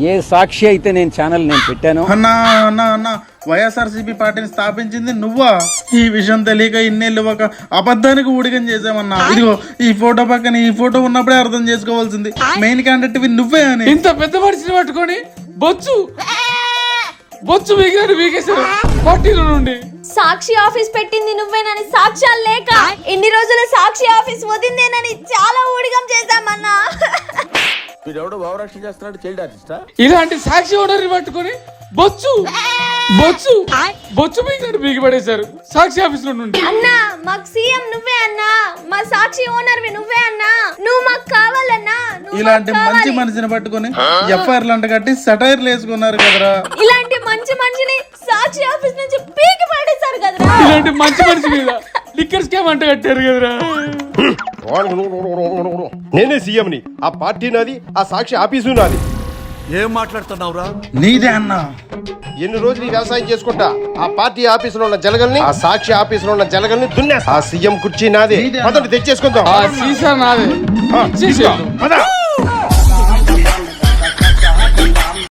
ఏ సాక్షి అయితే నేను ఛానల్ పెట్టాను. అన్నా అన్నా అన్నా వైఎస్ఆర్సీపీ పార్టీని స్థాపించింది నువ్వా? ఈ విషయం తెలియక ఇన్నేళ్ళు ఒక అబద్ధానికి ఊడిగం చేసామన్నా. ఇదిగో ఈ ఫోటో పక్కన ఈ ఫోటో ఉన్నప్పుడే అర్థం చేసుకోవాల్సింది మెయిన్ క్యాండిడేట్ నువ్వే అని. ఇంత పెద్ద మనిషిని పట్టుకొని బొచ్చు మిగిలిన వీకేశారు పార్టీల నుండి. సాక్షి ఆఫీస్ పెట్టింది నువ్వేనని సాక్ష్యాలు లేక ఇన్ని రోజులు సాక్షి ఆఫీస్ వదిందేనని చాలా ఊడిగం చేశామన్నా. ఇలాంటి సాక్షి ఓనర్ని పట్టుకొని బొచ్చు మిగిలిన బీగి పడేశారు సాక్షి ఆఫీస్ లో నుండి. అన్నా మాకు సీఎం నువ్వే అన్నా, మా సాక్షి ఓనర్వి నువ్వే అన్నా, నువ్వు మాకు కావాలన్నా. ఇలాంటి మంచి మనిషిని పట్టుకొని ఎఫ్ఐఆర్లు అంట కట్టి సెటైర్లు వేసుకున్నారు కదరా. ఇలాంటి మంచి మనిషిని సాక్షి ఆఫీస్ నుంచి పీకి పడేశారు కదరా. ఇలాంటి మంచి మనిషి మీద లిక్కర్ స్కామ్ అంట కట్టారు కదరా. నేనే సీఎంని, ఆ పార్టీ నాది, ఆ సాక్షి ఆఫీసు నాది. ఏం మాట్లాడుతున్నావురా? నీదే అన్నా. ఎన్ని రోజులు ఈ వ్యవసాయం చేసుకుంటా ఆ పార్టీ ఆఫీసులో ఉన్న జలగల్ని, ఆ సాక్షి ఆఫీసులో ఉన్న జలగల్ని దున్నేస్తా. ఆ సీఎం కుర్చీ నాదే, మొదటి తెచ్చేసుకుందాం. సీసా నాదే. పద.